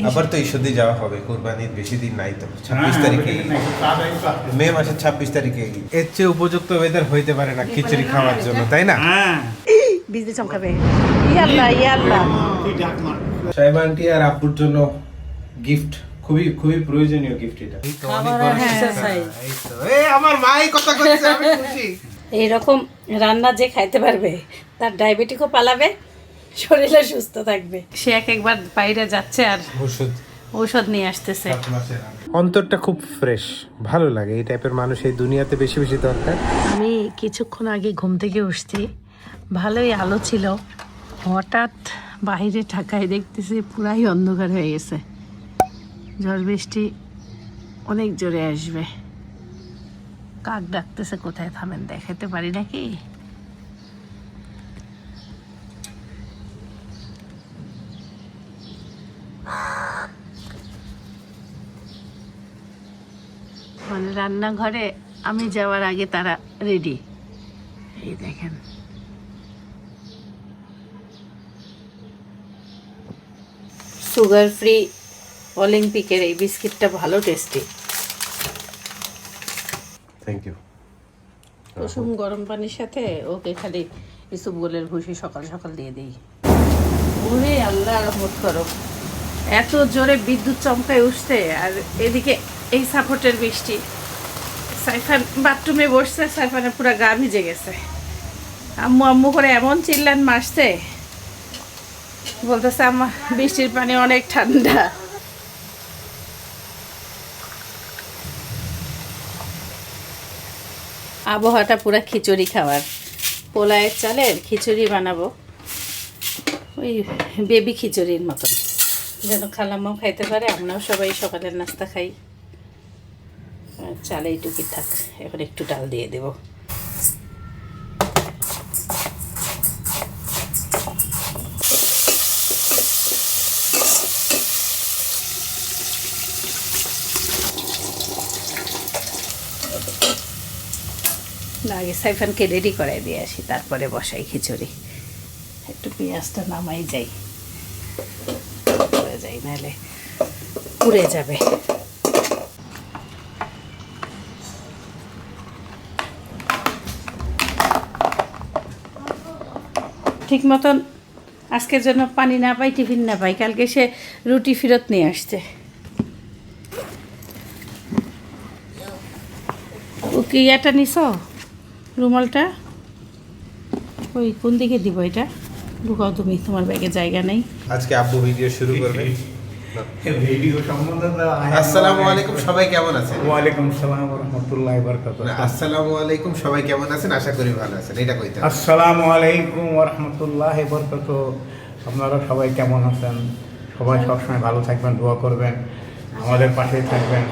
আবার তো ঈশ্বরদী যাওয়া হবে, কোরবানির বেশি দিন নাই তো, 26 তারিখে মে মাসের 26 তারিখে। এর চেয়ে উপযুক্ত ওয়েদার হইতে পারে না খিচুড়ি খাওয়ার জন্য, তাই না? বিজলি চমকাবে। ইয়াল্লাহ ইয়াল্লাহ। সাইবা আন্টি আর আব্বুর জন্য গিফট, খুবই খুবই প্রয়োজনীয় গিফট এটা। এই তো অনেক বড় এক্সারসাইজ। এই তো আমার মাই কথা কইছে, আমি খুশি। এইরকম রান্না যে খাইতে পারবে তার ডায়াবেটিকও পালাবে, শরীরে সুস্থ থাকবে। সে একবার বাইরে যাচ্ছে আর ঔষধ নিয়ে আসতেছে। অন্তরটা খুব ফ্রেশ, ভালো লাগে। এই টাইপের মানুষ এই দুনিয়াতে বেশি বেশি দরকার। আমি কিছুক্ষণ আগে ঘুম থেকে উঠছি, ভালোই আলো ছিল, হঠাৎ বাইরে ঢাকায় দেখতেছি পুরাই অন্ধকার হয়ে গেছে। ঝড় বৃষ্টি অনেক জোরে আসবে। কাক ডাকতেছে, কোথায় থামেন দেখাতে পারি নাকি? মানে রান্নাঘরে আমি যাওয়ার আগে তারা রেডি। এই দেখেন, সুগার ফ্রি অলিম্পিকের এই বিস্কিটটা ভালো টেস্টি। Thank you. কুসুম গরম পানির সাথে ওকে খালি ইসুবগুলের ভুসি সকাল সকাল দিয়ে দিই। ওরে আল্লাহ রহমত করো, এত জোরে বিদ্যুৎ চমকায় উঠছে আর এদিকে এই সাপোর্টের বৃষ্টি। সাইফান বাথরুমে বসছে, সাইফানের পুরো গা ভিজে গেছে। আম্মু আম্মু করে এমন চিল্লান মারছে, বলতেছে আমার বৃষ্টির পানি অনেক ঠান্ডা। আবহাওয়াটা পুরো খিচুড়ি খাওয়ার, পোলায়ের চালের খিচুড়ি বানাবো, ওই বেবি খিচুড়ির মতন, যেন খালাম্মাও খাইতে পারে, আমরাও সবাই সকালের নাস্তা খাই। চালে এইটুকি থাক, এখন একটু ডাল দিয়ে দেব। না, আগে সাইফানকে রেডি করাই দিয়ে আসি, তারপরে বসাই খিচুড়ি। একটু পেঁয়াজটা নামাই যাই, পড়ে যাই, নাহলে পুড়ে যাবে। ঠিক মতন আজকের জন্য পানি না পাই, টিফিন না পাই, কালকে সে রুটি ফেরত নিয়ে আসছে। ও কি এটা নিছ রুমালটা? ওই কোন দিকে দিব এটা? ঢুকাও তুমি, তোমার ব্যাগে জায়গা নেই। আজকে আব্বু ভিডিও শুরু করবে। ভিডিও সম্বন্ধে আসসালামু আলাইকুম, সবাই কেমন আছেন? ওয়ালাইকুম সালাম ওয়া রাহমাতুল্লাহি ওয়া বারাকাতুহু। আসসালামু আলাইকুম, সবাই কেমন আছেন? আশা করি ভালো আছেন, এটা কইতে হবে। আসসালামু আলাইকুম ওয়া রাহমাতুল্লাহি ওয়া বারাকাতুহু। আপনারা সবাই কেমন আছেন? সবাই সবসময় ভালো থাকবেন, দোয়া করবেন, আমাদের পাশেই থাকবেন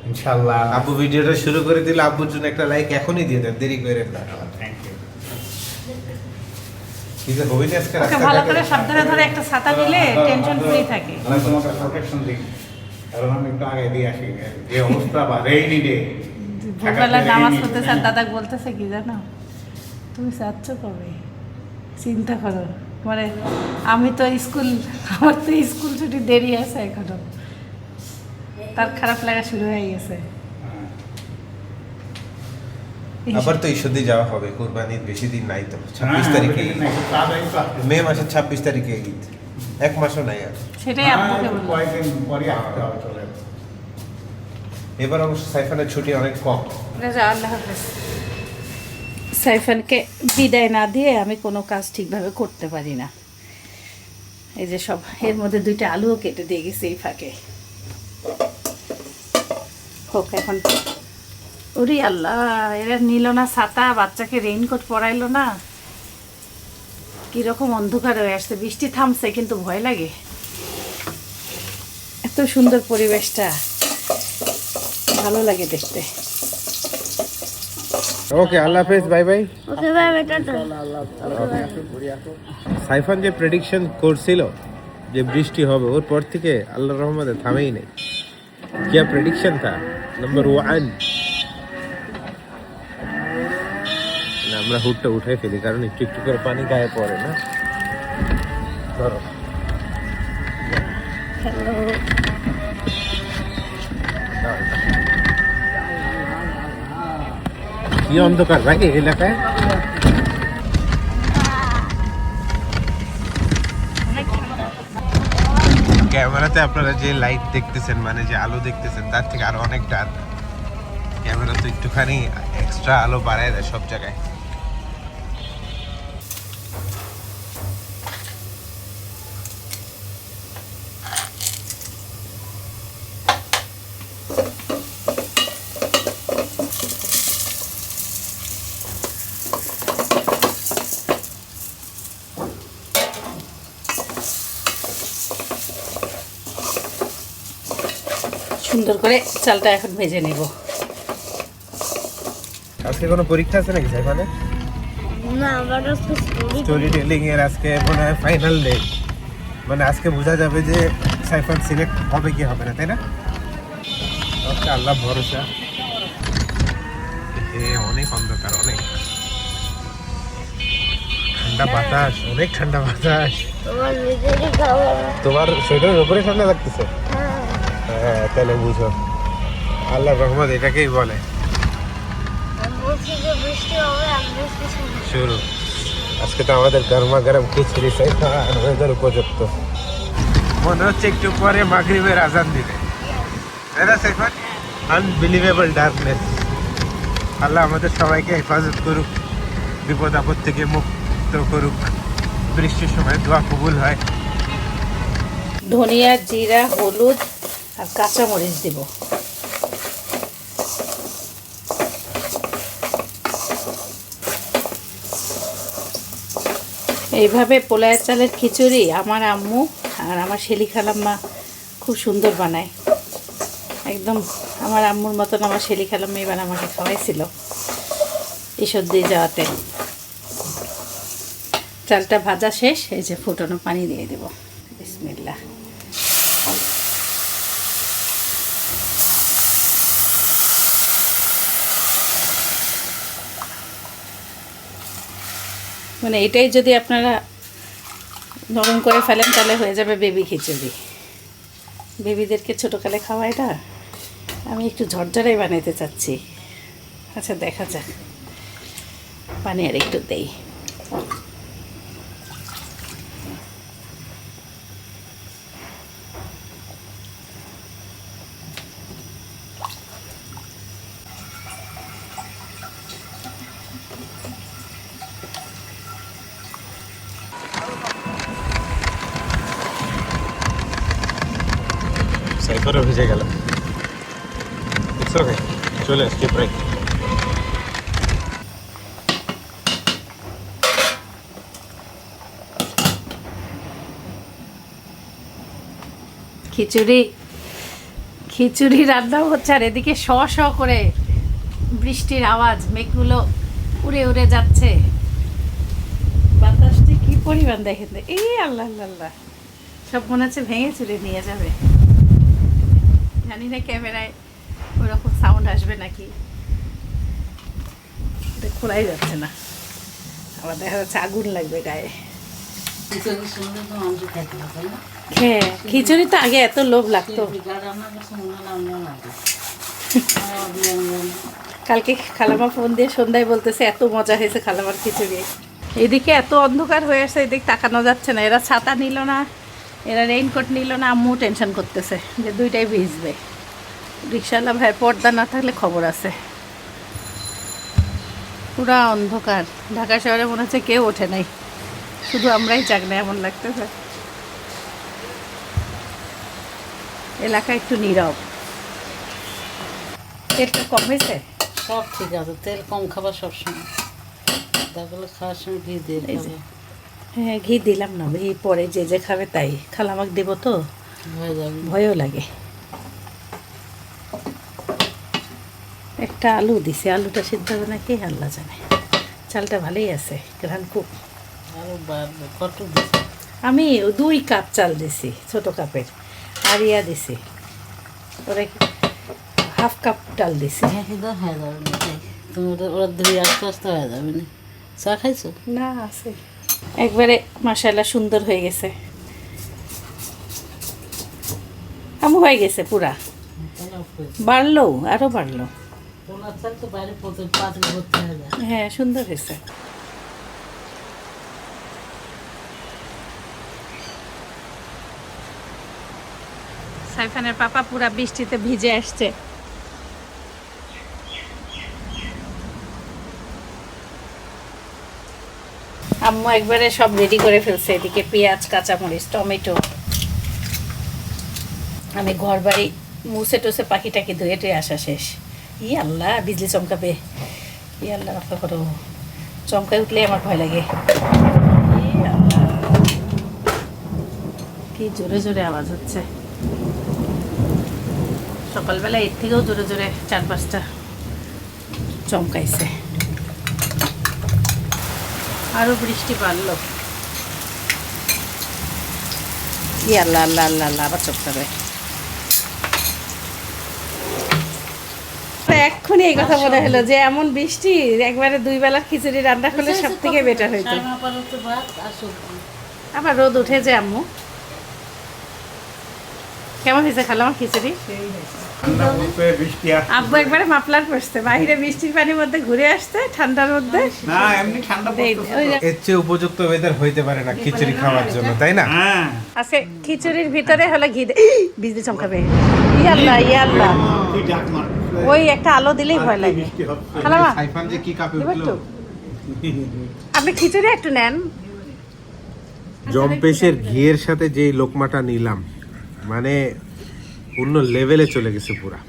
ইনশাআল্লাহ। আব্বু ভিডিওটা শুরু করে দিলে আব্বুর জন্য একটা লাইক এখনই দিয়ে দেন, দেরি করে না। Thank you. কি যে হইনি আজকে ওকে ভালো করে সাবধানে ধরে একটা ছাতা নিলে টেনশন ফ্রি থাকে। আমি তোমাকে প্রোটেকশন দিই, কারণ আমি একটু আগে দিয়ে আসি, যে অবস্থা বা রেইনি ডে। ভোরবেলা নামাজ পড়তে স্যার দাদা বলতেছে কি জানো, তুমি চাচ্ছ কবে? চিন্তা করো, মানে আমি তো স্কুল, আমার তো স্কুল ছুটি দেরি আছে এখনো। তার খারাপ লাগা শুরু হয়ে গেছে। আবার তো ঈশ্বরদী যাওয়া হবে, কোরবানির বেশি দিন নাই তো, 26 তারিখে মে মাসের 26 তারিখে ঈদ, এক মাসও নাই আর। সেটাই আব্বুকে বলবো। কয়েকদিন পরে আসতে হবে চলে। এবার অবশ্য সাইফানের ছুটি অনেক কম। আল্লাহ হাফেজ। সাইফানকে বিদায় না দিয়ে আমি কোনো কাজ ঠিকভাবে করতে পারি না। এই যে সব, এর মধ্যে দুইটা আলুও কেটে দিয়ে গেছি এই ফাঁকে। হোক এখন। ওরে আল্লাহ, এরা নিল না ছাতা, বাচ্চাকে রেইনকোট পরাইলো না। কিরকম অন্ধকার হয়ে আসছে, বৃষ্টি থামছে কিন্তু ভয় লাগে। এত সুন্দর পরিবেশটা, ভালো লাগে দেখতে। ওকে, আল্লাহ হাফেজ, bye bye. Okay bye bye, tata. Saifan যে প্রেডিকশন করছিল যে বৃষ্টি হবে, ওর পর থেকে আল্লাহর রহমতে থামেই নেই। क्या प्रेडिक्शन था नंबर 1। আমরা হুডটা উঠাই ফেলি, কারণ একটু একটু করে পানি গায়ে পড়ে না। ধরো। হ্যালো। কি অন্ধকার ভাই এই এলাকায়। ক্যামেরাতে আপনারা যে লাইট দেখতেছেন মানে যে আলো দেখতেছেন তার থেকে আরো অনেক ডার্ক। ক্যামেরা তো একটুখানি এক্সট্রা আলো বাড়ায় দেয় সব জায়গায়। সুন্দর করে চালটা এখন ভেজে নেব। আজকে কোনো পরীক্ষা আছে নাকি সাইফানের? না, আমার আজকে স্টোরি টেলিং এর আজকে মনে হয় ফাইনাল ডে, মানে আজকে বোঝা যাবে যে সাইফান সিলেক্ট হবে কি হবে না, তাই না? আচ্ছা, আল্লাহ ভরসা। অনেক অন্ধকার, অনেক ঠান্ডা বাতাস, অনেক ঠান্ডা বাতাস। তোমার নিজেরই খাবার। তোমার সোয়েটারের উপরে ঠান্ডা লাগতেছে? হ্যাঁ, তাহলে বুঝো আল্লাহর রহমত এটাকেই বলে। আমি বলছি যে বৃষ্টি হবে, আমি বৃষ্টি শুরু। আজকে তো আমাদের গরমা গরম খিচুড়ি সাইফান ওয়েদার উপযুক্ত। মনে হচ্ছে একটু পরে মাগরিবের আজান দিবে, তাই না সাইফান? Unbelievable darkness. আল্লাহ আমাদের সবাইকে হেফাজত করুক, বিপদ আপদ থেকে মুক্ত করুক। বৃষ্টির সময় দোয়া কবুল হয়। ধনিয়া, জিরা, হলুদ আর কাঁচামরিচ দেব। এইভাবে পোলায়ের চালের খিচুড়ি আমার আম্মু আর আমার শেলি খালাম্মা খুব সুন্দর বানায়। একদম আমার আম্মুর মতন আমার শেলি খালাম্মা এবার আমাকে খাওয়াইছিল ঈশ্বর দিয়ে যাওয়াতে। চালটা ভাজা শেষ, এই যে ফুটানো পানি দিয়ে দেব। বিসমিল্লাহ। মানে এটাই যদি আপনারা নরম করে ফেলেন তাহলে হয়ে যাবে বেবি খিচুড়ি। বেবিদেরকে ছোটোকালে খাওয়ায় না, আমি একটু ঝরঝরাই বানাইতে চাচ্ছি। আচ্ছা, দেখা যাক। পানি আর একটু দেই। সাইফারও ভিজে গেল। ইটস ওকে, চলে আসছি প্রায়। খিচুড়ি রান্নাও হচ্ছে আর এদিকে শ শ করে বৃষ্টির আওয়াজ, মেঘগুলো উড়ে উড়ে যাচ্ছে। বাতাসটি কি পরিমাণ দেখেন, এই আল্লাহ আল্লাহ, সব মনে হচ্ছে ভেঙে চুরে নিয়ে যাবে। জানি না ক্যামেরায় ওরকম সাউন্ড আসবে নাকি, এটা খোলাই যাচ্ছে না। আবার দেখা যাচ্ছে আগুন লাগবে গায়ে। হ্যাঁ, খিচুড়ি তো আগে এত লোভ লাগতো। কালকে খালামা ফোন দিয়ে সন্ধ্যায় বলতেছে এত মজা হয়েছে খালামার খিচুড়ি। এদিকে এত অন্ধকার হয়ে আসছে, এদিকে তাকানো যাচ্ছে না। এরা ছাতা নিল না, এরা রেইনকোট নিল না। আম্মু টেনশন করতেছে যে দুইটাই ভিজবে। রিক্সাওয়ালা ভাই পর্দা না থাকলে খবর আছে। পুরা অন্ধকার, ঢাকা শহরে মনে হচ্ছে কেউ ওঠে নাই, শুধু আমরাই জাগ না এমন লাগতেছে। এলাকা একটু নীরব। তেলটা কম হয়েছে? সব ঠিক আছে, তেল কম খাবার সবসময়। তারপরে খাওয়ার সময় ঘি দিয়ে খাবে। হ্যাঁ, ঘি দিলাম না, ঘি পরে যে যে খাবে তাই। খালামাকে দেবো তো হয়ে যাবে, ভয়ও লাগে। একটা আলু দিছে, আলুটা সিদ্ধ হবে নাকি আল্লাহ জানে। চালটা ভালোই আছে, গ্রান খুব। আরও বাড়বে। কত দিচ্ছে? আমি 2 কাপ চাল দিছি, ছোট কাপের। আর ইয়া দিছি, ওরা 1/2 কাপ ডাল দিছি। হ্যাঁ, দাও, হয়ে যাবে না। তুমি ওরা ধুয়ে আস্তে আস্তে হয়ে যাবে না। চা খাইছো? না, আছে একবারে। মাশাআল্লাহ সুন্দর হয়ে গেছে। হয়ে গেছে পুরা। বাড়লো, আরও বাড়লো। পোলার চাল তো বাইরে প্রচুর পাতলা করতে হয় না। হ্যাঁ সুন্দর হয়েছে। সাইফানের পাপা পুরা বৃষ্টিতে ভিজে আসছে। আম্মু একবারে সব রেডি করে ফেলছে, এদিকে পেঁয়াজ, কাঁচামরিচ, টমেটো। আমি ঘর বাড়ি মুছে টুসে পাখি টাকি ধুয়ে টুয়ে আসা শেষ। ই আল্লাহ, বিজলি চমকাবে। ই আল্লাহ রক্ষা করো, চমকায় উঠলে আমার ভয় লাগে। ই আল্লাহ, কি জোরে জোরে আওয়াজ হচ্ছে। সকালবেলা এর থেকেও জোরে জোরে 4-5টা চমকাইছে। আরো বৃষ্টি বাড়লো। ই আল্লাহ আল্লাহ আল্লাহ আল্লাহ, আবার চমকাবে। এক্ষুনি এই কথা মনে হলো যে এমন বৃষ্টি একবারে 2 বেলার খিচুড়ি রান্না করলে সব থেকে বেটার হইতো। সাইমা পারতো ভাত আর সবজি। আবার রোদ উঠে যে আম্মু। কেমন হয়েছে খালাম খিচুড়ি? ঠান্ডা পড়ছে, বৃষ্টি আসছে। আব্বু একবারে মাফলার পরছে, বাইরে বৃষ্টির পানির মধ্যে ঘুরে আসতে ঠান্ডার মধ্যে। না এমনি ঠান্ডা পড়ছে। ওই যে এর চেয়ে উপযুক্ত ওয়েদার হইতে পারে না খিচুড়ি খাওয়ার জন্য, তাই না? হ্যাঁ আজকে খিচুড়ির ভিতরে হলো ঘি বিজলি চমকাবে। ইয়াল্লাহ ইয়াল্লাহ, তুই ডাক মার। ওই একটা আলো দিলেই ভয় লাগে। বৃষ্টি হচ্ছে। খালামা সাইফান যে কি কাঁপে দিবা উঠলো। একটু? আপনি খিচুড়ি একটু নেন। জম্পেশের ঘিয়ের সাথে যে লোকমাটা নিলাম, মানে অন্য লেভেলে চলে গেছে পুরা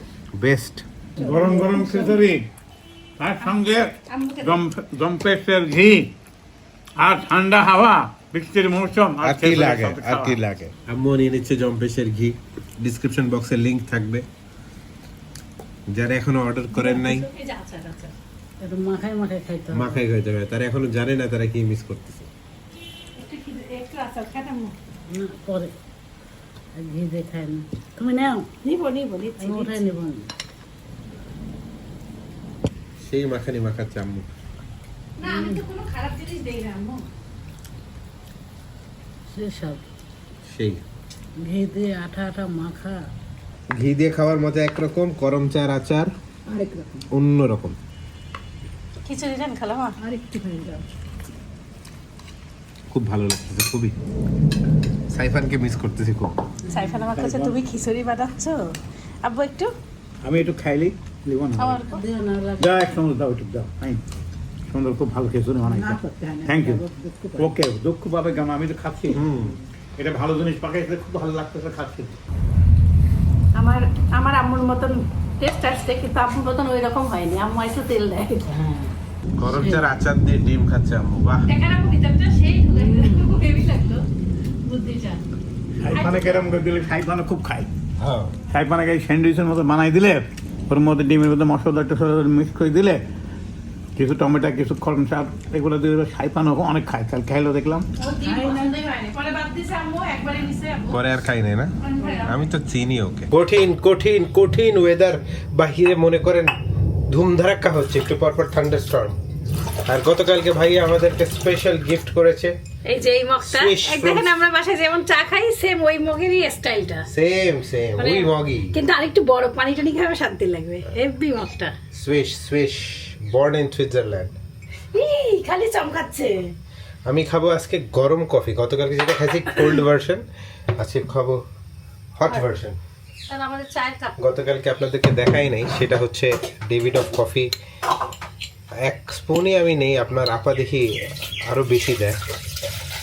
বেস্ট। গরম গরম খিচুড়ি, তার সঙ্গে জম্পেশের ঘি আর ঠান্ডা হাওয়া, বৃষ্টির মৌসুম। আর কি লাগে, আর কি লাগে। আম্মু নিয়ে নিচ্ছে জম্পেশের ঘি, ডিসক্রিপশন বক্সে লিংক থাকবে। যারা এখনো অর্ডার করেন নাই, একটু মাখায় মাখায় খাইতে হবে। মাখাই খাইতে হবে, তারা এখনো জানে না তারা কি মিস করতেছে। না, পরে আর ঘি দিয়ে খায় না। তুমি নাও, নিবো নিবো আমি নিচ্ছি ওঠাই নেব না। সেই মাখানি মাখাচ্ছে আম্মু। না, আমি তো কোনো খারাপ জিনিস দেই না আম্মু। সেসব সেই ঘি দিয়ে আঠা আঠা মাখা ঘি দিয়ে খাওয়ার মজা একরকম, গরম চার আচার আরেক রকম। অন্যরকম। খিচুড়ি নেন খালামা। আরেকটু হয়ে যাও। খুব ভালো লাগতেছে, খুবই। সাইফানকে মিস করতেছি খুব। সাইফান আমার কাছে তুমি খিচুড়ি বানাচ্ছ আব্বু একটু আমি একটু খাইলি লিব না। আমার দিও না লাগে। দাও এক চামচ দাও, একটু দাও। সুন্দর, খুব ভালো খিচুড়ি বানাইছে। Thank you. ওকে, দুঃখ পাবে কেন, আমি তো খাচ্ছি। এটা ভালো জিনিস পাকাইছে, খুব ভালো লাগতেছে, খাচ্ছি। আমার আমার আম্মুর মতন টেস্ট আসছে, কিন্তু আম্মুর মতন ওই রকম হয়নি। আম্মু একটু তেল দেয়। হ্যাঁ, গরম চার আচার দিয়ে ডিম খাচ্ছে আম্মু, বাহ। দেখেন আম্মু ভিতরটা সেই হেভি লাগলো বুদ্ধিটা। সাইফানে কেরম করে দিলে, সাইফানে খুব খাই। হ্যাঁ, সাইফানাকে এই স্যান্ডউইচের মতো বানাই দিলে, ওর মধ্যে ডিমের মধ্যে মশলা মিক্স করে দিলে, কিছু টমেটো, কিছু খরম শাক, এগুলো দিয়ে সাইফানও অনেক খায়। কাল খাইলো দেখলাম। ও ডিম পছন্দই হয়নি, পরে বাদ দিছে আম্মু, একবারে নিছে আব্বু। পরে আর খাই নাই না, আমি তো চিনি ওকে। কঠিন কঠিন কঠিন ওয়েদার, বাহিরে মনে করেন ধুমধারাক্কা হচ্ছে, একটু পরপর থান্ডারস্টর্ম। আর গতকালকে ভাই আমাদেরকে স্পেশাল গিফট করেছে, এই যে এই মগটা, Swish এক দেখেন আমরা বাসায় যেমন চা খাই সেম ওই মগেরই স্টাইলটা, সেম সেম মানে ওই মগই। কিন্তু আরেকটু বড়, পানি টানি খাবে শান্তি লাগবে। হেভি মগটা, Swiss Swiss, born in Switzerland. এই খালি চমকাচ্ছে। আমি খাবো আজকে গরম কফি, গতকালকে যেটা খাইছি কোল্ড ভার্সন, আজকে খাবো হট ভার্সন। তাহলে আমাদের চায়ের কাপ গতকালকে আপনাদেরকে দেখাই নাই, সেটা হচ্ছে ডেভিড অফ কফি। 1 স্পুনই আমি নেই, আপনার আপা দেখি আরো বেশি দেয়।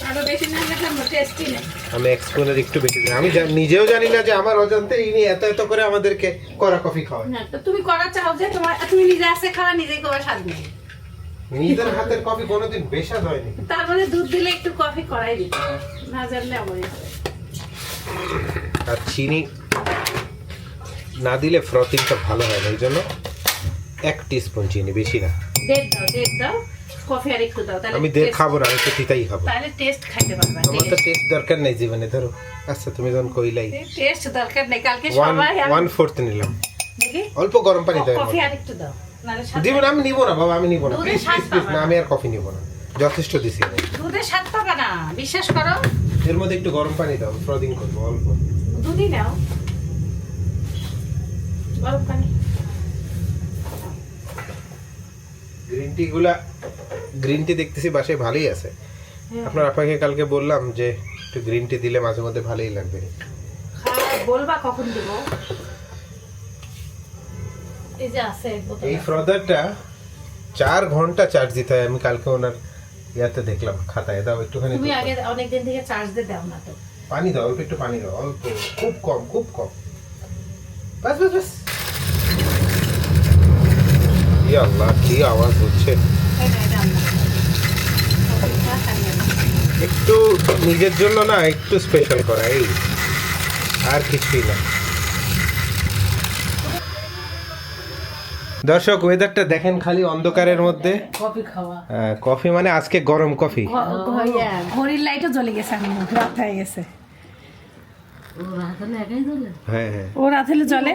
আরো বেশি না দেখলাম টেস্টি না। আমি 1 স্পুনের একটু বেশি দিই। আমি নিজেও জানি না যে আমার অজান্তে ইনি এত এত করে আমাদেরকে কড়া কফি খাওয়ায়। না তো তুমি করা চাও যে তোমার, তুমি নিজে আসে খাওয়া, নিজেই তোমার স্বাদ নেই। নিজের হাতের কফি কোনোদিন বেশাদ হয়নি। তার মধ্যে দুধ দিলে একটু কফি করাই দিতে হয়, না জানলে আমারই হয়। আর চিনি না দিলে ফ্রথিংটা ভালো হয় না, এই জন্য 1 টিস্পুন চিনি, বেশি না। দেড় দাও কফি আর একটু দাও, তাহলে আমি দেড় খাবো না, আমি তো তিতাই খাবো। তাহলে টেস্ট খাইতে পারবা। আমার তো টেস্ট দরকার নাই জীবনে, ধরো। আচ্ছা তুমি যখন কইলাই টেস্ট দরকার নেই, কালকে সবাই 1/4 নিলাম, দেখি অল্প গরম পানি দাও। কফি আর একটু দাও, নালে স্বাদ দিব না, আমি নিব না বাবা, আমি নিব না, দুধে প্লিজ স্বাদ প্লিজ পাবা না, না। আমি আর কফি নিব না, যথেষ্ট দিছি আমি। দুধে স্বাদ পাবা না, বিশ্বাস করো। এর মধ্যে একটু গরম পানি দাও, ফ্রদিং করবো অল্প। দুধই নাও, গরম পানি। গ্রিন টি দেখতেছি বাসায় ভালোই আছে। আপনার আপাকে কালকে বললাম যে একটু গ্রিন টি দিলে মাঝে মধ্যে ভালোই লাগবে। বলবা কখন দিব? এই যে আছে এই ফ্রদারটা 4 ঘন্টা চার্জ দিতে হয়। আমি কালকে ওনার ইয়াতে দেখলাম খাতায়। দাও একটুখানি। তুমি আগে অনেক দিন থেকে চার্জ দিয়ে দাও না তো। পানি দাও, অল্প একটু পানি দাও, অল্প, খুব কম, খুব কম। বাস বাস বাস। ইয়া আল্লাহ, কি আওয়াজ হচ্ছে! একটু নিজের জন্য না, একটু স্পেশাল করা, এই আর কিছুই না। দর্শক, ওয়েদারটা দেখেন খালি অন্ধকারের মধ্যে। কফি খাওয়া। কফি মানে আজকে গরম কফি। ঘড়ির লাইটও জ্বলে গেছে, রাত হয়ে গেছে। ও রাখালে একাই ধরে? হ্যাঁ হ্যাঁ, ও রাত হলে জ্বলে,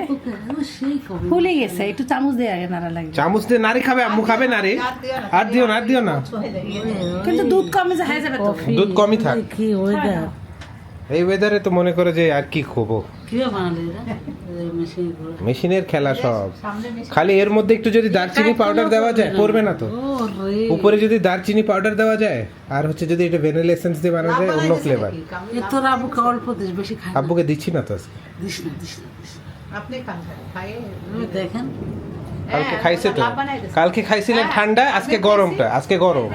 সেই কফি। ফুলে গেছে। একটু চামচ দিয়ে আগে নাড়া লাগবে। চামচ দিয়ে নারী খাবে, আম্মু খাবে না রে। আর দিও না, আর দিও না। কিন্তু দুধ কমে যায় যাবে তো। দুধ কমই থাক। কি ওয়েদার! এই ওয়েদারে তো মনে করে যে আর কি খাবো। কি বানালে এরা? মেশিন করে। মেশিনের খেলা সব। খালি এর মধ্যে একটু যদি দারচিনি পাউডার দেওয়া যায়, পড়বে না তো। ও রে, উপরে যদি দারচিনি পাউডার দেওয়া যায়, আর হচ্ছে যদি এটা ভ্যানিলা এসেন্স দিয়ে বানানো যায়, অন্য ফ্লেভার। এ তোর আবুকে অল্প দিস, বেশি খাই না। আব্বুকে দিচ্ছি না তো আজকে। দিস না, দিস না, দিস না। আপনি খান খাই ওই দেখেন, কালকে খাইছে তো, কালকে খাইছিলেন ঠান্ডা, আজকে গরমটা, আজকে গরম।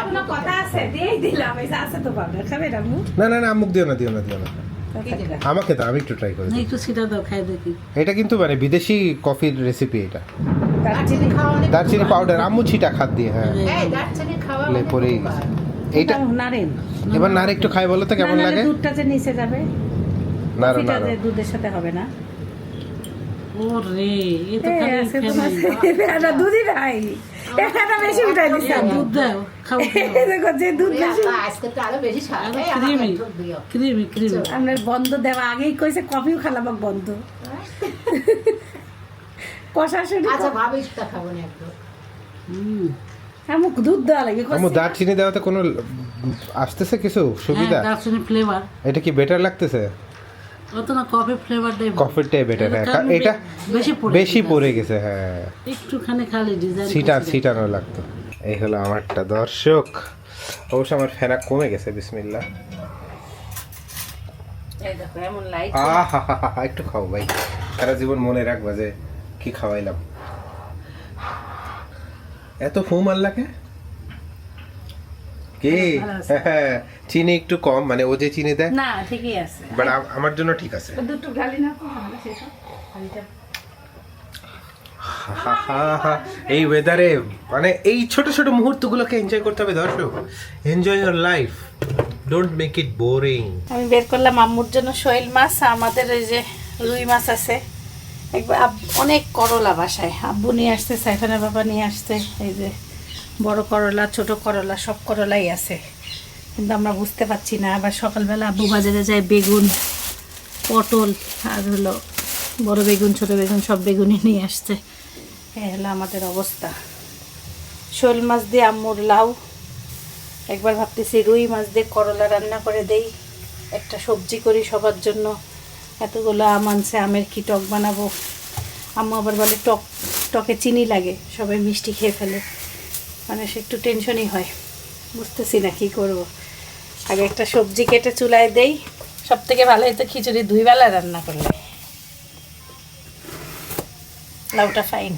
কোনো কথা আছে, দিয়েই দিলাম। এই যে আছে তো পাউডার, খাবে রামু? না না না, আম্মুক দিও না, দিও না, দিও না। আমাকে তো, আমি একটু ট্রাই করি। না একটু সিটা দাও, খাই দেখি। এটা কিন্তু মানে বিদেশি কফির রেসিপি এটা। দারচিনি খাওয়া অনেক দারচিনি পাউডার আম্মু ছিটা খাত দিয়ে, হ্যাঁ এই দারচিনি খাওয়া লে অনেক পরেই উপকার। এইটা। নাড়েন। এবার নারে একটু খাই বলো তো কেমন না, লাগে। দুধটা যে নিচে যাবে, নাড়ো কফিটা নাড়ো। যে দুধের সাথে হবে না। ও রে, এ তো খালি আছে ফেলে। তোমার এটা দুধই নাই, এটা বেশি উঠাই দিছে। দুধ দাও, খাও এই দেখো যে দুধ বেশি। আল্লাহ, আজকে তো আরো বেশি স্বাদ। এই আমাকে ক্রিমি একটু দিও। Creamy creamy. আপনার বন্ধ দেওয়া আগেই কইছে কফিও খালাবাক বন্ধ। কষাশুনি আচ্ছা ভাবি সেটা খাবো না একটু। আমুক দুধ দেওয়া লাগে আম্মু দারচিনি দেওয়াতে কোনো আসতেছে কিছু সুবিধা? হ্যাঁ, দারচিনি ফ্লেভার। এটা কি বেটার লাগতেছে? অত না, কফি ফ্লেভারটাই কফিরটাই বেটার। এটা বেশি পড়ে বেশি পড়ে গেছে, হ্যাঁ। একটুখানি খালি ডিজাইন ছিটানো লাগতো। এই হলো আমারটা। দর্শক, অবশ্য আমার ফেনা কমে গেছে। বিসমিল্লাহ। এই দেখো এমন লাইট। আহা, একটু খাও ভাই, সারা জীবন মনে রাখবা যে কি খাওয়াইলাম। এত ফুম আল্লাহকে কি? হ্যাঁ, চিনি একটু কম, মানে ও যে চিনি দেয়, না ঠিকই আছে, বাট আমার জন্য ঠিক আছে। দুটো ঢালি না তো ভালো শেষ খালিটা। এই ওয়েদারে মানে এই ছোট ছোট মুহূর্তগুলোকে এনজয় করতে হবে দর্শক। Enjoy your life, don't make it boring. আমি বের করলাম আম্মুর জন্য শৈল মাছ, আমাদের এই যে রুই মাছ আছে। একবার অনেক করলা বাসায় আব্বু নিয়ে আসছে, সাইফানের বাবা নিয়ে আসছে। এই যে বড় করলা, ছোট করলা, সব করলাই আছে, কিন্তু আমরা বুঝতে পারছি না। আবার সকালবেলা আব্বু বাজারে যায় বেগুন, পটল আর হলো বড় বেগুন, ছোট বেগুন, সব বেগুনই নিয়ে আসছে। এই হলো আমাদের অবস্থা। শোল মাছ দিয়ে আম্মুর লাউ, একবার ভাবতেছি রুই মাছ দিয়ে করলা রান্না করে দেই, একটা সবজি করি সবার জন্য। এতগুলো আম আনছে, আমের কি টক বানাবো। আম্মু আবার বলে টকে চিনি লাগে, সবাই মিষ্টি খেয়ে ফেলে, মানে সে একটু টেনশনই হয়। বুঝতেছি না কি করব। আগে একটা সবজি কেটে চুলায় দেই, সব থেকে ভালো হতো খিচুড়ি 2 বেলা রান্না করলে। লাউটা ফাইন।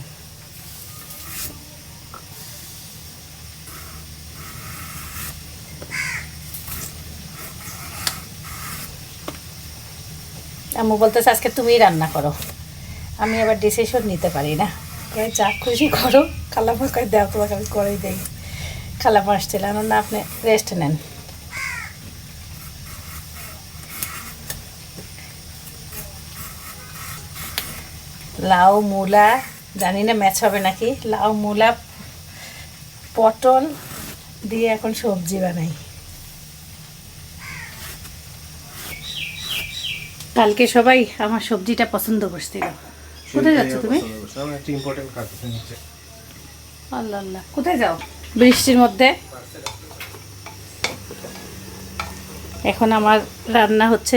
আম্মু বলতেছে আজকে তুমিই রান্না করো। আমি আবার ডিসিশন নিতে পারি না, যা খুশি করো। খালামা কয় দেও, তোমাকে আমি করেই দেই। খালামা আসছিলেন না, আপনি রেস্ট নেন। লাউ মূলা, জানি না ম্যাচ হবে নাকি, লাউ মূলা পটল দিয়ে এখন সবজি বানাই। কালকে সবাই আমার সবজিটা পছন্দ করছিল। কোথায় যাচ্ছ তুমি? আল্লাহ আল্লাহ, কোথায় যাও বৃষ্টির মধ্যে? এখন আমার রান্না হচ্ছে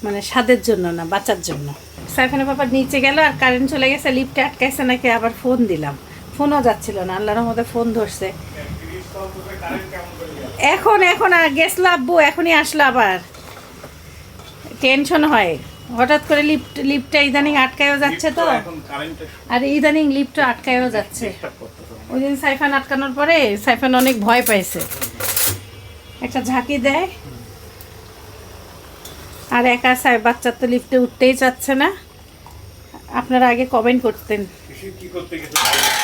মানে স্বাদের জন্য না, বাঁচার জন্য। সাইফানের বাবা নিচে গেল আর কারেন্ট চলে গেছে, লিফটে আটকাইছে নাকি, আবার ফোন দিলাম, ফোনও যাচ্ছিল না, আল্লাহর রহমতে ফোন ধরছে। এখন আর গেছিল আব্বু, এখনই আসলো আবার। টেনশন হয়, হঠাৎ করে লিফটটা ইদানিং আটকায়ও যাচ্ছে তো, আর ইদানিং লিফটটা আটকায়ও যাচ্ছে। ওই দিন সাইফান আটকানোর পরে সাইফান অনেক ভয় পাইছে, একটা ঝাঁকি দেয়। আর একা বাচ্চার তো লিফটে উঠতেই চাচ্ছে না। আপনারা আগে কমেন্ট করতেন।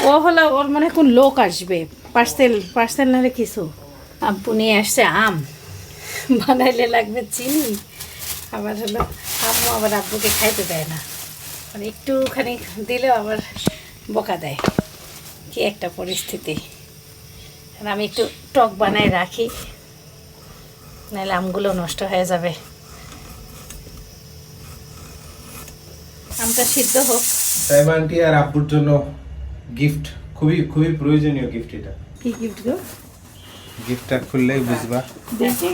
ও হলো ওর মনে কোন লোক আসবে, পার্সেল নাহলে কিছু। আব্বু নিয়ে আসছে আম, বানাইলে লাগবে চিনি। আবার হলো আম্মু আবার আব্বুকে খাইতে দেয় না, মানে একটুখানি দিলেও আবার বকা দেয়। কি একটা পরিস্থিতি। আর আমি একটু টক বানাই রাখি, নাহলে আমগুলো নষ্ট হয়ে যাবে। আমটা সিদ্ধ হোক। সাইমা আন্টি আর আব্বুর জন্য গিফট, খুবই খুবই প্রয়োজনীয় গিফট এটা। কি গিফট গো? গিফটটা খুললেই বুঝবা। দেখি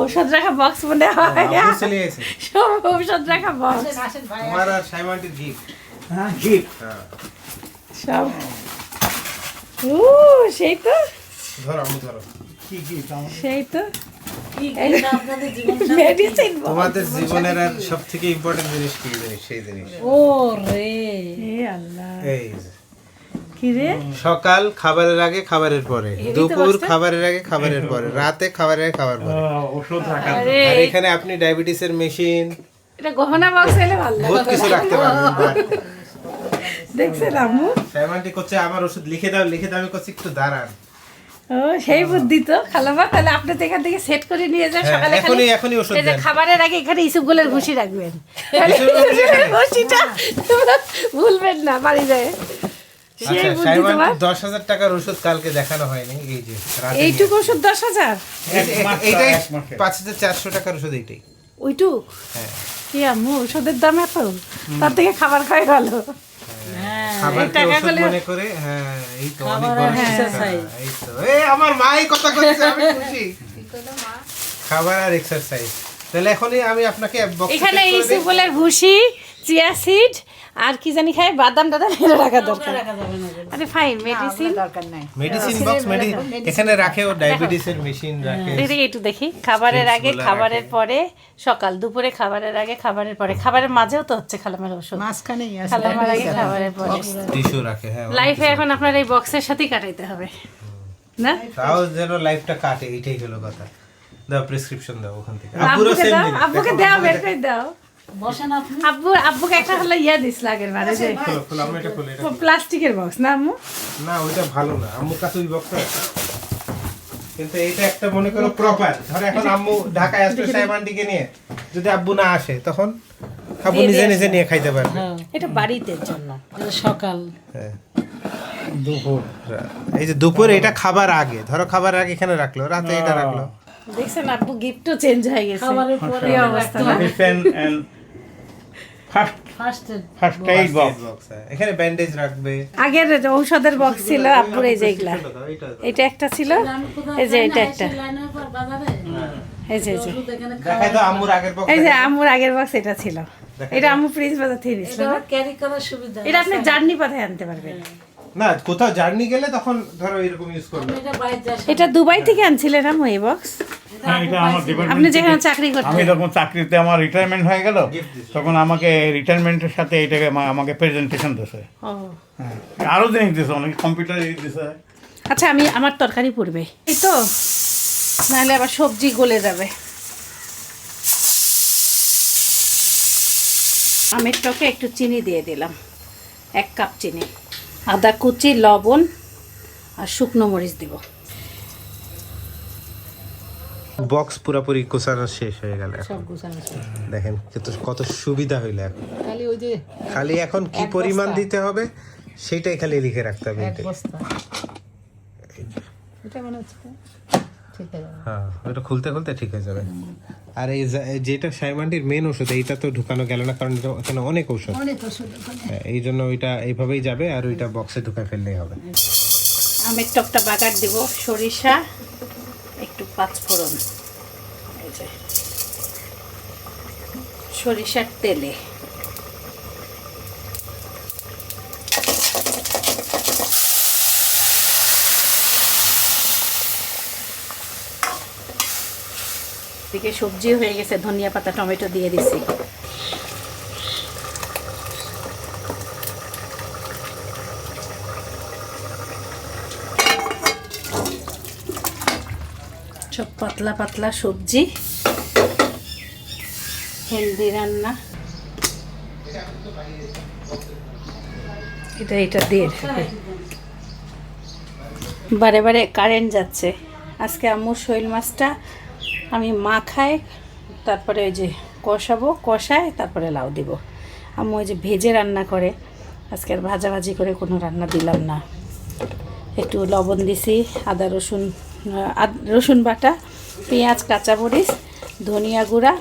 ঔষধ রাখা বক্স মনে হয়, আব্বু চলে এসেছে। সব ঔষধ রাখা বক্স আসেন ভাই। তোমার আর সাইমা আন্টির গিফট। হ্যাঁ গিফট। হ্যাঁ, সব। সেই তো, ধরো আম্মু ধরো। কি গিফট আমার? সেই তো কি কিন্তু আপনাদের জীবন মেডিসিন তোমাদের জীবনের আর সবথেকে ইম্পর্টেন্ট জিনিস কি জানিস? সেই জিনিস ও রে এ আল্লাহ, এই যে, কি রে? সকাল খাবারের আগে খাবারের পরে, দুপুর খাবারের আগে খাবারের পরে, রাতে খাবারের আগে খাবার পরে। ওষুধ রাখা। আরে আর এখানে আপনি ডায়াবেটিসের মেশিন এটা গহনা বক্স এলে ভালো বহুত কিছু রাখতে পারবেন বাড়িতে। দেখছেন আম্মু? সাইমা আন্টি করছে আমার ওষুধ লিখে দাও, আমি করছি একটু দাঁড়ান। ও সেই বুদ্ধি তো খালামা। তাহলে আপনি তো এখান থেকে সেট করে নিয়ে যান, হ্যাঁ, সকালে এখনই ওষুধ এই যে দেন। খাবারের আগে এখানে ইসুপগুলের ভুসি রাখবেন। ইসুপগুলের ভুসি এখানে? ভুসিটা তোমরা ভুলবেন না বাড়ি যায়। সেই আচ্ছা, বুদ্ধি সাইমা তোমার। আন্টি 10,000 টাকার ওষুধ কালকে দেখানো হয়নি, এই যে রাতে নিয়ে এইটুকু ওষুধ 10,000? এইটাই এক মাসে। 5,400 টাকার ওষুধ এইটাই। ওইটুক? হ্যাঁ, কি আম্মু ওষুধের দাম এত? তার থেকে খাবার খাই ভালো। খাবারকে টাকা ওষুধ গুলো- মনে করে। হ্যাঁ, এই তো অনেক খাবার বড় আর শিক্ষা। exercise। এই তো আমার মাই কথা কইছে, আমি খুশি। খাবার আর এক্সারসাইজ। তাহলে এখনই আমি আপনাকে box এ এখানে check করে দিই। ইসুপগুলের ভুসি, চিয়া সিড আর কি জানি খায়, বাদাম টাদাম এটা রাখা দরকার। রাখা যাবে না আরে ফাইন মেডিসিন। দরকার নাই। মেডিসিন বক্স, এখানে রাখে ও ডায়াবেটিসের মেশিন রাখে। এদিকে একটু দেখি। খাবারের আগে, Drinks গুলো খাবারের রাখে। পরে, সকাল দুপুরে খাবারের আগে, খাবারের পরে, খাবারের মাঝেও তো হচ্ছে খালামের ওষুধ। মাঝখানেই আছে। খালামের আগে, খাবারের পরে। টিস্যু রাখে। হ্যাঁ, লাইফে এখন আপনার এই বক্সের সাথেই কাটাইতে হবে না? তাও যেন লাইফটা কাটে, এইটাই হলো কথা। দাও প্রেসক্রিপশন দাও ওখান থেকে। আব্বুরও আব্বুকে সেম দাও, জিনিস। আব্বুকে দেখো, দাও, আব্বুকে বের করে দাও। বসেন আপনি। আব্বুকে একটা হলো ইয়া দিস লাগের বারে যে খোলো, খোলো, আমি এটা খুলে এটা। প্লাস্টিকের বক্স না আম্মু? না, ওইটা ভালো না। আম্মুর কাছে ওই বক্সটা আছে। কিন্তু এটা একটা মনে করো প্রপার। ধরো এখন আম্মু ঢাকায় আসবে সাইমা আন্টিকে নিয়ে, যদি আব্বু না আসে তখন আব্বু নিজে নিজে নিয়ে খাইতে পারবে। হ্যাঁ, এটা বাড়িতে জন্য। এটা সকাল হ্যাঁ, দুপুর। এই যে দুপুরে এটা খাবার আগে, ধরো খাবার আগে এখানে রাখলো, রাতে এটা রাখলো। দেখছেন আব্বু গিফটও চেঞ্জ হয়ে গেছে। খাবারের পরে এই অবস্থা না? Medicine and first first aid box. Box, এখানে ব্যান্ডেজ রাখবে। আগের যে ঔষধের বক্স ছিল আব্বুর এই যে এগুলা, এটা একটা ছিল, এই যে এটা একটা, লাইনের পর বাজারে এই যে এই যে ওষুধ এখানে দেখাই তো আম্মুর আগের বক্স। এই যে আম্মুর আগের বক্স এটা ছিল। এটা আম্মু ফ্রিজ বাজার থেকে দিছিল না? ক্যারি করার সুবিধা। এটা আপনি জার্নি পাঠায় আনতে পারবেন। না, কোথাও জার্নি গেলে তখন ধরো এরকম ইউজ করবে। এটা বাইরে আসে। এটা দুবাই থেকে আনছিলেন আম্মু এই বক্স? হ্যাঁ, এটা আমার ডিপার্টমেন্ট। আপনি যেখানে চাকরি আমি করতেন? যখন চাকরিতে আমার রিটায়ারমেন্ট হয়ে গেল, তখন আমাকে রিটায়ারমেন্টের সাথে এটাকে আমাকে প্রেজেন্টেশন দিছে। ও হ্যাঁ, আরো জিনিস দিছে, অনেক কম্পিউটার দিছে। আচ্ছা, আমি আমার তরকারি পড়বে এই তো, নাহলে আবার সবজি গলে যাবে। আমের টকে একটু চিনি দিয়ে দিলাম, 1 কাপ চিনি, আদা কুচি, লবণ আর শুকনো মরিচ দিব। বক্স পুরোপুরি গোছানো শেষ হয়ে গেল। সব গুছানো শেষ। দেখেন কত সুবিধা হইলো এখন। খালি ওই যে খালি এখন কি এক পরিমাণ বস্তা। দিতে হবে সেটাই খালি লিখে রাখতে হবে। এক এটাই। বস্তা। এটা মনে হচ্ছে ঠিক আছে। হ্যাঁ, ওটা খুলতে খুলতে ঠিক হয়ে যাবে। আর এই যেটা সাইমান্ডির মেন ওষুধ, এইটা তো ঢুকানো গেল না, কারণ এটা এখানে অনেক ঔষধ। অনেক ওষুধ ওখানে। হ্যাঁ, এই জন্য ওইটা এইভাবেই যাবে, আর ওইটা বক্সে ঢুকায় ফেললেই হবে। আমের টকটা বাগার দিব, সরিষা, একটু পাঁচফোড়ন, এই যে সরিষার তেলে এদিকে সবজিও হয়ে গেছে, ধনিয়া পাতা টমেটো দিয়ে দিছি। সব পাতলা পাতলা সবজি, হেলদি রান্না। এটা দিয়ে বারে বারে কারেন্ট যাচ্ছে। আজকে আম্মুর শৈল মাছটা আমি মাখাই, তারপরে ওই যে কষাবো, কষায় তারপরে লাউ দিব। আম্মু ওই যে ভেজে রান্না করে, আজকে আর ভাজাভাজি করে কোনো রান্না দিলাম না। একটু লবণ দিছি, আদা রসুন বাটা, পেঁয়াজ, কাঁচামরিচ, ধনিয়া গুঁড়া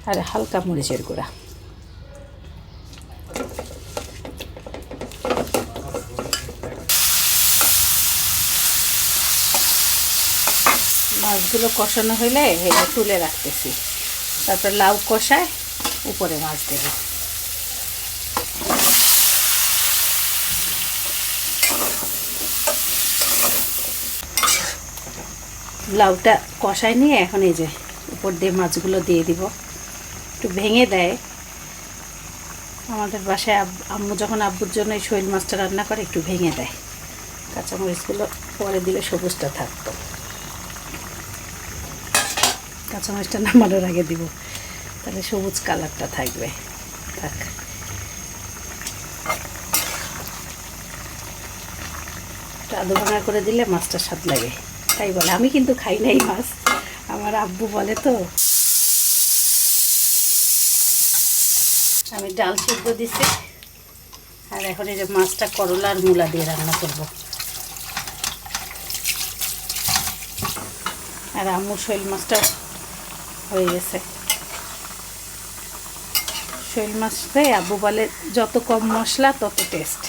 আর হালকা মরিচের গুঁড়া। মাছগুলো কষানো হইলে এটা তুলে রাখতেছি, তারপর লাউ কষায় উপরে মাছ দেব। লাউটা কষায় নিয়ে এখন এই যে উপর দিয়ে মাছগুলো দিয়ে দিব। একটু ভেঙে দেয় আমাদের বাসায়, আম্মু যখন আব্বুর জন্য এই শৈল মাছটা রান্না করে একটু ভেঙে দেয়। কাঁচামরিচগুলো পরে দিলে সবুজটা থাকতো, কাঁচামরিচটা নামানোর আগে দিব, তাহলে সবুজ কালারটা থাকবে। থাক, আদু ভাঙা করে দিলে মাছটা স্বাদ লাগে, তাই বলে। আমি কিন্তু খাই নাই মাছ, আমার আব্বু বলে তো। আমি ডাল সিদ্ধ দিছি, আর এখন এই যে মাছটা করলা আর মূলা দিয়ে রান্না করব। আর আম্মুর শৈল মাছটাও হয়ে গেছে। শৈল মাছটাই আব্বু বলে যত কম মশলা তত টেস্ট।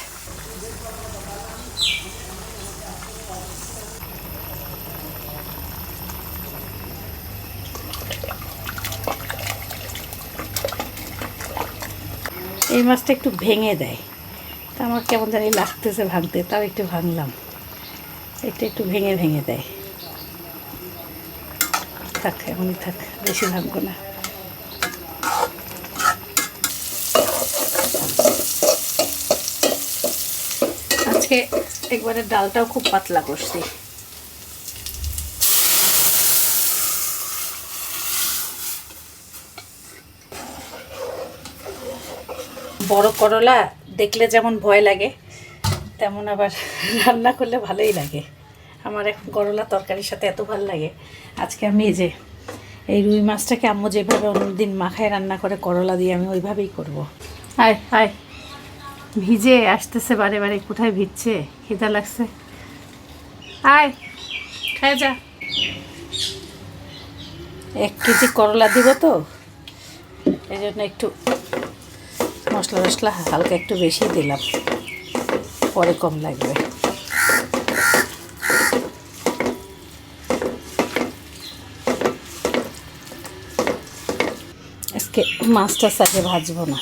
এই মাছটা একটু ভেঙে দেয়, তা আমার কেমন জানি লাগতেছে ভাঙতে, তাও একটু ভাঙলাম। এটা একটু ভেঙে ভেঙে দেয়। থাক, এমনই থাক, বেশি ভাঙবো না। আজকে একবারে ডালটাও খুব পাতলা করছি। বড় করলা দেখলে যেমন ভয় লাগে, তেমন আবার রান্না করলে ভালোই লাগে। আমার এখন করলা তরকারির সাথে এত ভালো লাগে। আজকে আমি এই যে এই রুই মাছটাকে আম্মু যেভাবে অন্যদিন মাখায় রান্না করে করলা দিয়ে, আমি ওইভাবেই করব। আয় আয়, ভিজে আসতেছে বারে বারে, কোথায় ভিজছে, খিদা লাগছে। আয় খায় যা। 1 কেজি করলা দিব তো, এই জন্য একটু মশলা হালকা একটু বেশি দিলাম, পরে কম লাগবে। আজকে মাছটা আগে ভাজবো না,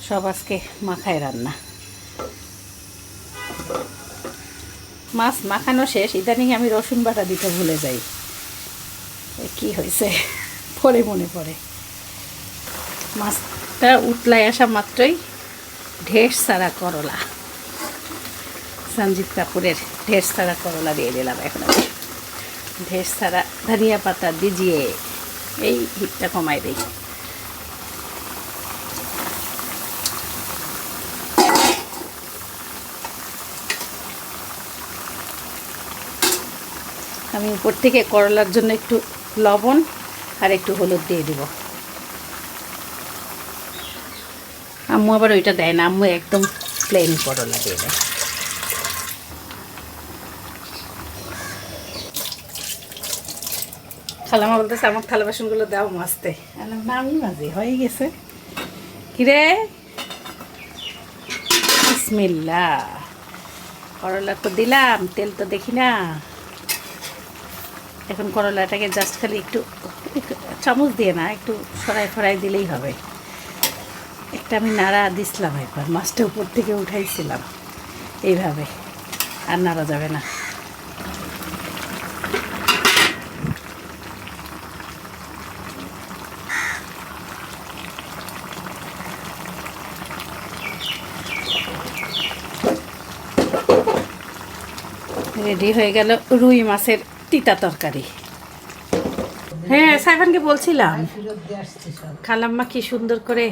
সব আজকে মাখায় রান্না। মাছ মাখানো শেষ, ইদানিং আমি রসুন বাটা দিতে ভুলে যাই। কি হয়েছে পরে মনে পড়ে। মাছটা উতলায় আসা মাত্রই ঢেঁড়স ছাড়া করলা, সঞ্জিত কাপুরের ঢেঁড়স ছাড়া করলা দিয়ে দিলাম। এখন আমি ঢেঁড়স ছাড়া ধনিয়া পাতা দিজিয়ে এই হিটটা কমাই দিই। আমি উপর থেকে করলার জন্য একটু লবণ আর একটু হলুদ দিয়ে দিব। আম্মু আবার ওইটা দেয় না, আম্মু একদম প্লেন করলা দিয়ে দেয়। খালামা বলতেছে আমার থালা বাসনগুলো দাও মাজতে। না আমি মাঝে হয়ে গেছে। কিরে বিসমিল্লাহ, করলা তো দিলাম, তেল তো দেখি না। এখন করলাটাকে জাস্ট খালি একটু চামচ দিয়ে না, একটু সরাই দিলেই হবে। একটা আমি নাড়া দিছিলাম একবার, মাছটা উপর থেকে উঠাইছিলাম, এইভাবে আর নাড়া যাবে না। রেডি হয়ে গেল রুই মাছের তিতা তরকারি। হ্যাঁ সাইফানকে বলছিলাম ফেরত দিয়ে আসছে সব খালাম্মা কি সুন্দর করে,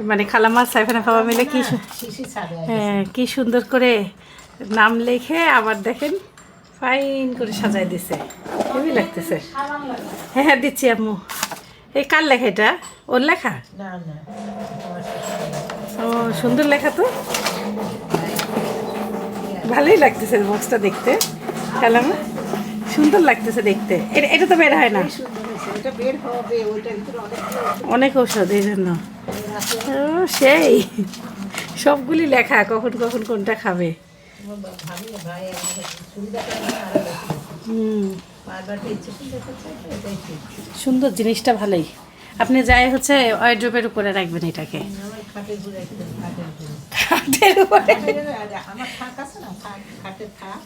মানে খালাম্মা সাইফানা বাবা মিলে কি শিশি ছাড়ে হ্যাঁ কি সুন্দর করে নাম লিখে আবার দেখেন ফাইন করে সাজাই দিছে, খুবই লাগতেছে। হ্যাঁ হ্যাঁ দিচ্ছি আম্মু। এই কার লেখা এটা? ওর লেখা? না না ও সুন্দর লেখা তো, ভালোই লাগতেছে বক্সটা দেখতে। খালাম্মা সুন্দর লাগতেছে দেখতে। এটা এটা তো বের হয় না, সুন্দর হয়েছে, এটা বের হবে ওইটার ভিতরে অনেক ঔষধ এই জন্য। ও সেই সবগুলি লেখা, কখন কখন কোনটা খাবে। ভাবি ভাই আমাদের সুবিধা করে না আরো বেশি। হুম বারবার ইচ্ছে সুন্দর করছে এটাই ঠিক। সুন্দর জিনিসটা ভালোই। আপনি যাই হচ্ছে ওয়ার্ড্রোবের উপরে রাখবেন এটাকে। আমার খাটে ঘুরে খাটের ঘুরে খাটের উপরে, আমার থাক আছে না, খাটের থাক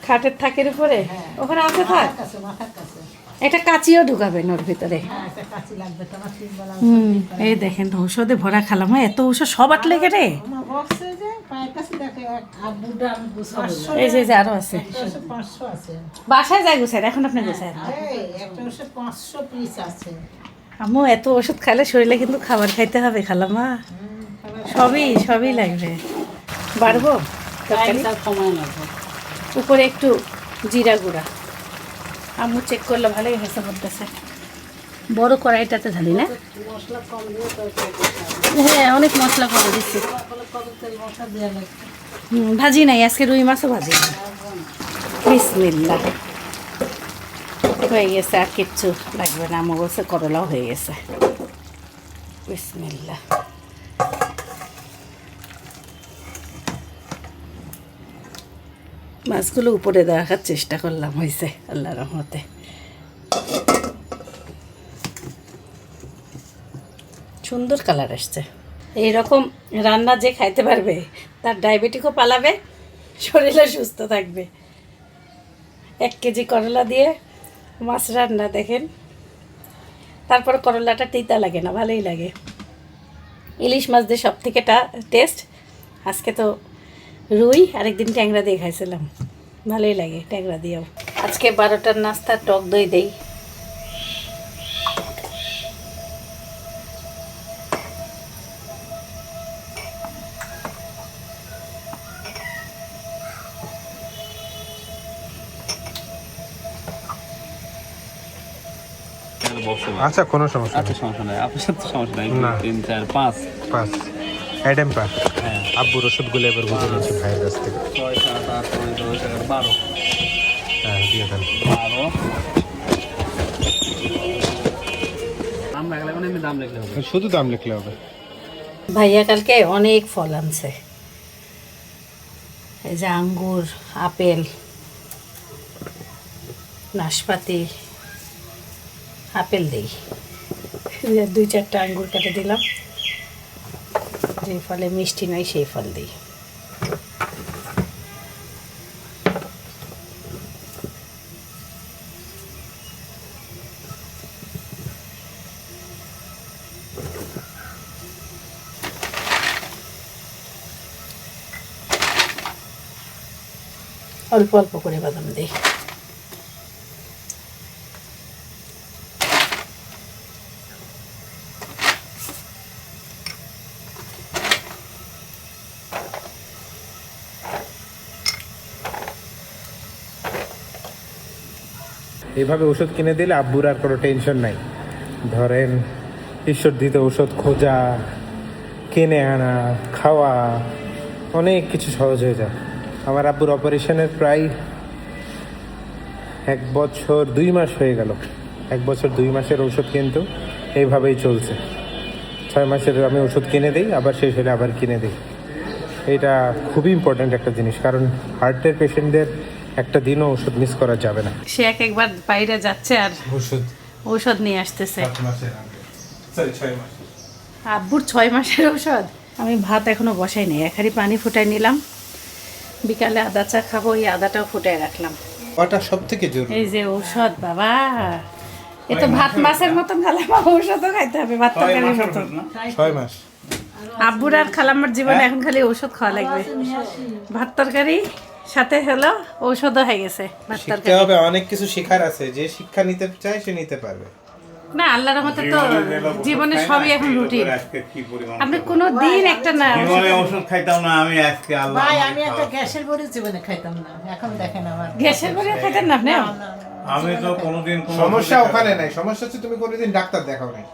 খাটের থাকের উপরে ওখানে আছে থাক। মাথার কাছে মাথার কাছে। একটা কাঁচিও ঢুকাবেন ওর ভিতরে। হ্যাঁ একটা কাঁচি লাগবে তোমার 3 বেলা। এই দেখেন ঔষধে ভরা খালামা, এত ঔষধ সব আটলে কেটে। আমার বক্সে যে পায়ের কাছে দেখে আব্বুটা আমি গুছাবো। এই যে আরো আছে, 500 আছে। বাসায় যাই গুছান, এখন আপনি গুছান। এই একটা ওষুধ 500 পিস আছে। আম্মু এত ওষুধ খাইলে শরীরে কিন্তু খাবার খাইতে হবে খালামা, সবই সবই লাগবে। বাড়বো তরকারি? কমায় লাগবে। উপরে একটু জিরা গুঁড়া, আম্মু চেক করলে ভালোই হয়েছে বলতেছে। বড় কড়াইটাতে ঢালি না? মশলা কম দিয়ে তরকারি হ্যাঁ অনেক মশলা করে দিচ্ছি। কত তেল মশলা দেওয়া লাগবে। ভাজি নাই আজকে, রুই মাছও ভাজি নাই। বিসমিল্লাহ, হয়ে গেছে, আর কিচ্ছু লাগবে না। আমার বলছে করলাও হয়ে গেছে। বিসমিল্লাহ। মাছগুলো উপরে দেওয়ার চেষ্টা করলাম, হয়েছে আল্লাহর রহমতে। সুন্দর কালার আসছে। এইরকম রান্না যে খাইতে পারবে তার ডায়াবেটিকও পালাবে, শরীরে সুস্থ থাকবে। 1 কেজি করলা দিয়ে মাছ রান্না দেখেন, তারপর করলাটা তিতা লাগে না, ভালোই লাগে। ইলিশ মাছ দিয়ে সব থেকে টেস্ট। আজকে তো রুই, আরেকদিন ট্যাংরা দিয়ে খাইছিলাম, ভালোই লাগে ট্যাংরা দিয়েও। আজকে 12টার নাস্তা টক দই দেই। আচ্ছা কোনো সমস্যা আচ্ছা সমস্যা নাই, আপনার সাথে সমস্যা নাই। না। 3 4 5 5 অ্যাডেম পা। আব্বুর ওষুধগুলো এবার বুঝে নিয়েছি ভাইয়ের কাছ থেকে। 6 7 8 9 10 11 12 হ্যাঁ দিয়ে দেন। 12 দাম লাগলে মানে এমনি দাম লিখলে হবে। শুধু দাম লিখলে হবে। ভাইয়া কালকে অনেক ফল আনছে, এই যে আঙ্গুর, আপেল, নাশপাতি। আপেল দিই, 2-4টা আঙ্গুর কেটে দিলাম। যে ফলে মিষ্টি নয় সেই ফল দিই। অল্প অল্প করে বাদাম দিই। এইভাবে ওষুধ কিনে দিলে আব্বুর আর কোনো টেনশন নাই। ধরেন ঈশ্বর দিতে ওষুধ খোঁজা, কিনে আনা, খাওয়া, অনেক কিছু সহজ হয়ে যায়। আমার আব্বুর অপারেশনের প্রায় 1 বছর 2 মাস হয়ে গেল। 1 বছর 2 মাসের ওষুধ কিন্তু এইভাবেই চলছে। 6 মাসের আমি ওষুধ কিনে দিই, আবার শেষ হলে আবার কিনে দিই। এটা খুবই ইম্পর্ট্যান্ট একটা জিনিস, কারণ হার্টের পেশেন্টদের একটা দিনও ওষুধ মিস করা যাবে না। সে একবার বাইরে যাচ্ছে আর ওষুধ ঔষধ নিয়ে আসতেছে। 6 মাস। আব্বুর 6 মাসের ঔষধ। আমি ভাত এখনো বসাই নি, 1 হাঁড়ি পানি ফুটাই নিলাম। বিকালে আদা চা খাবো, এই আদাটাও ফুটাই রাখলাম। ওটা সব থেকে জরুরি। এই যে ঔষধ বাবা, এ তো ভাত মাছের মতন খালে ঔষধও খাইতে হবে, ভাত তরকারির মতন। 6 মাস। আব্বুর আর খালাম্মার জীবনে এখন খালি ঔষধ খাওয়া লাগবে। ভাত তরকারি সাথে হলো ঔষধও হয়ে গেছে। ভাত শিখতে তরকারি হবে, অনেক কিছু শেখার আছে, যে শিক্ষা নিতে চায় সে নিতে পারবে। না, আল্লাহর রহমতে তো জীবনে সবই এখন রুটিন। আপনি কোনো দিন একটা না ওষুধ খাইতাম না আমি, আজকে আল্লাহ ভাই আমি একটা গ্যাসের বড়ি জীবনে খাইতাম না, এখন দেখেন আমার গ্যাসের বড়ি খাইতেন না আপনি? আমি তো কোনোদিন সমস্যা ওখানে নাই, সমস্যা হচ্ছে তুমি কোনোদিন ডাক্তার দেখাও নাই।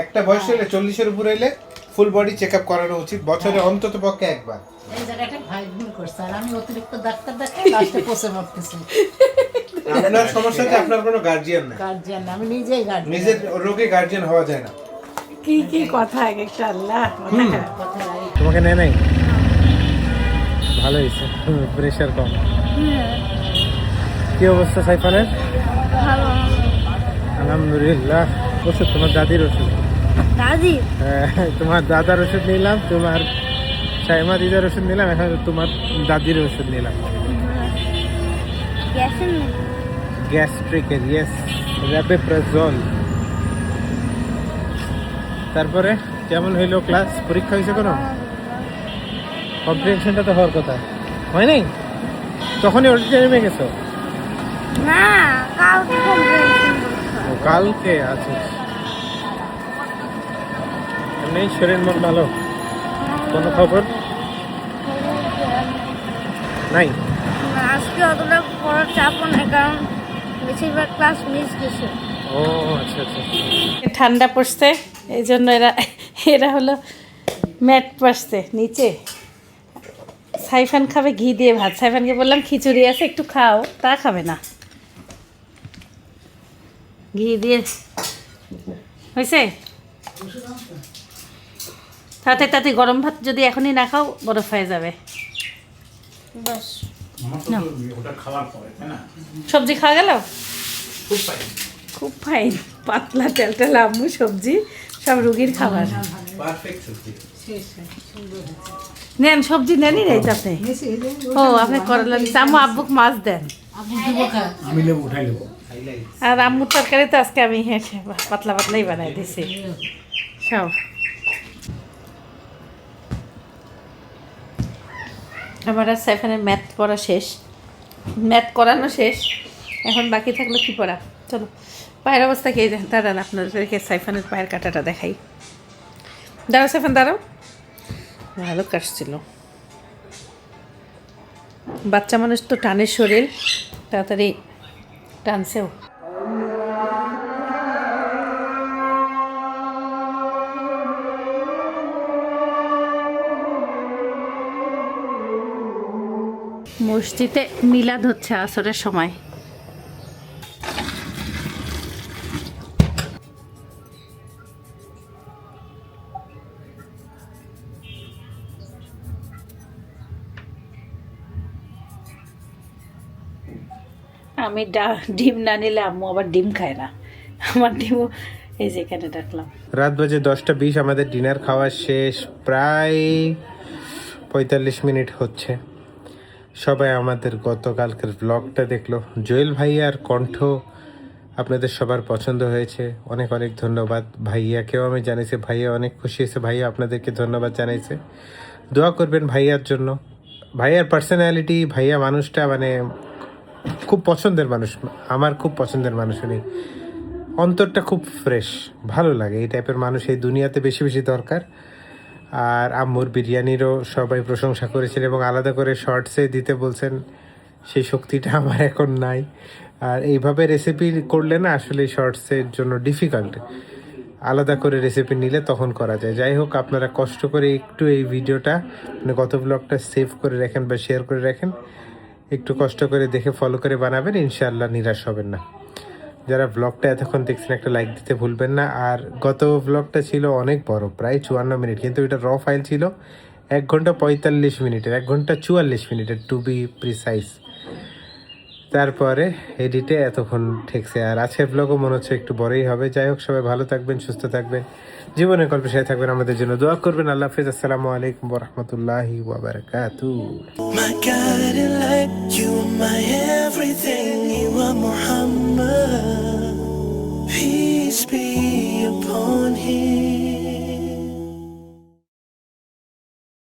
একটা বয়স হলে 40-এর উপর হইলে ফুল বডি চেক আপ করানো উচিত, বছরে অন্তত পক্ষে একবার। এই জায়গাটা ভাই ভুল করছে, আর আমি অতিরিক্ত ডাক্তার দেখাই লাস্টে পচে মরতেছি। আপনার সমস্যা হচ্ছে আপনার কোনো গার্জিয়ান নাই, গার্জিয়ান আমি নিজেই গার্জিয়ান। নিজের রোগে গার্জিয়ান হওয়া যায় না। কি কি কথা এক একটা, আল্লাহ। তোমাকে নেয় নাই? ভালো হয়েছে, প্রেশার কম। কি অবস্থা সাইফানের? আলহামদুলিল্লাহ। ওষুধ তোমার দাদির ওষুধ? দাদি হ্যাঁ, তোমার দাদার ওষুধ নিলাম, তোমার সাইমা দিদার ওষুধ নিলাম, এখন তোমার দাদির ওষুধ নিলাম। গ্যাসের গ্যাস্ট্রিকের, ইয়েস, র্যাপিপ্রাজল। তারপরে কেমন হইলো ক্লাস? পরীক্ষা হয়েছে কোনো? কম্প্রিহেনশনটা তো হওয়ার কথা হয় নাই, তখনই অডিটোরিয়ামে গেছো? না, কালকে কম্পিটিশন ও, কালকে আছে। এমনি শরীর মন ভালো? কোনো খবর নাই? আজকে অতটা পড়ার চাপও নেই, কারণ বেশিরভাগ ক্লাস মিস গেছে। ও আচ্ছা আচ্ছা। ঠান্ডা পড়ছে, এই জন্য এরা হলো ম্যাট পাসছে নিচে। সাইফান খাবে ঘি দিয়ে ভাত। সাইফানকে বললাম খিচুড়ি আছে একটু খাও, তা খাবে না। ঘি দিয়ে হয়েছে? তাতে তাতে গরম ভাত যদি এখনই না খাও বরফ হয়ে যাবে। বাস ওটা খাওয়ার পরে, তাই না? সবজি খাওয়া গেল? খুব পাই, খুব ফাইন, পাতলা তেলটেল আম্মু সবজি, সব রুগীর খাবার। পারফেক্ট সবজি। নেন সবজি নেনই নেই আপনি? ও, আপনি করলা নিচ্ছে। আম্মু আব্বুক মাছ দেন, আমি লেবু উঠাই নেবো। আর আম্মুর তরকারি তো আজকে আমি পাতলা পাতলাই বানাই দিছি সব। আমার আর সাইফানের ম্যাথ পড়া শেষ, ম্যাথ করানো শেষ, এখন বাকি থাকলো কি পড়া। চলো পায়ের অবস্থা কি দাঁড়ান, আপনাদেরকে সাইফানের পায়ের কাটাটা দেখাই। দাঁড়াও সাইফান দাঁড়াও, ভালো কাটছিল। বাচ্চা মানুষ তো টানের শরীর, তাড়াতাড়ি টানছেও। মসজিদে মিলাদ হচ্ছে আসরের সময়। আমি ডিম না নিলে আম্মু আবার ডিম খায় না, আমার ডিমও এই যে এখানে রাখলাম। রাত বাজে 10:20, আমাদের ডিনার খাওয়া শেষ, প্রায় 45 মিনিট হচ্ছে। সবাই আমাদের গতকালকের ব্লগটা দেখলো। জুয়েল ভাইয়ার কণ্ঠ আপনাদের সবার পছন্দ হয়েছে, অনেক অনেক ধন্যবাদ। ভাইয়াকেও আমি জানাইছি, ভাইয়া অনেক খুশি হয়েছে, ভাইয়া আপনাদেরকে ধন্যবাদ জানাইছে। দোয়া করবেন ভাইয়ার জন্য। ভাইয়ার পার্সোনালিটি, ভাইয়া মানুষটা মানে খুব পছন্দের মানুষ, আমার খুব পছন্দের মানুষ। উনি অন্তরটা খুব ফ্রেশ, ভালো লাগে। এই টাইপের মানুষ এই দুনিয়াতে বেশি বেশি দরকার। আর আম্মুর বিরিয়ানিরও সবাই প্রশংসা করেছেন এবং আলাদা করে শর্টসে দিতে বলছেন, সেই শক্তিটা আমার এখন নাই। আর এইভাবে রেসিপি করলে না আসলে শর্টসের জন্য ডিফিকাল্ট, আলাদা করে রেসিপি নিলে তখন করা যায়। যাই হোক, আপনারা কষ্ট করে একটু এই ভিডিওটা মানে গত ব্লগটা সেভ করে রাখেন বা শেয়ার করে রাখেন, একটু কষ্ট করে দেখে ফলো করে বানাবেন, ইনশাআল্লাহ নিরাশ হবেন না। যারা ব্লগটা এতক্ষণ দেখছেন একটা লাইক দিতে ভুলবেন না। আর গত ব্লগটা ছিল অনেক বড়, প্রায় 54 মিনিট, কিন্তু এটা র ফাইল ছিল 1 ঘন্টা 45 মিনিটের, 1 ঘন্টা 44 মিনিটের টু বি প্রিসাইজ। তারপরে এডিটে এতক্ষণ ঠেকছে। আর আজকের ব্লগও মনে হচ্ছে একটু বড়ই হবে। যাই হোক, সবাই ভালো থাকবেন, সুস্থ থাকবেন, জীবনের গল্পের সাথে থাকবেন, আমাদের জন্য দোয়া করবেন। আল্লাহ হাফেজ, আসসালামু আলাইকুম ওয়া রাহমাতুল্লাহি ওয়া বারাকাতুহু। My guiding light, you are my everything, you are Muhammad.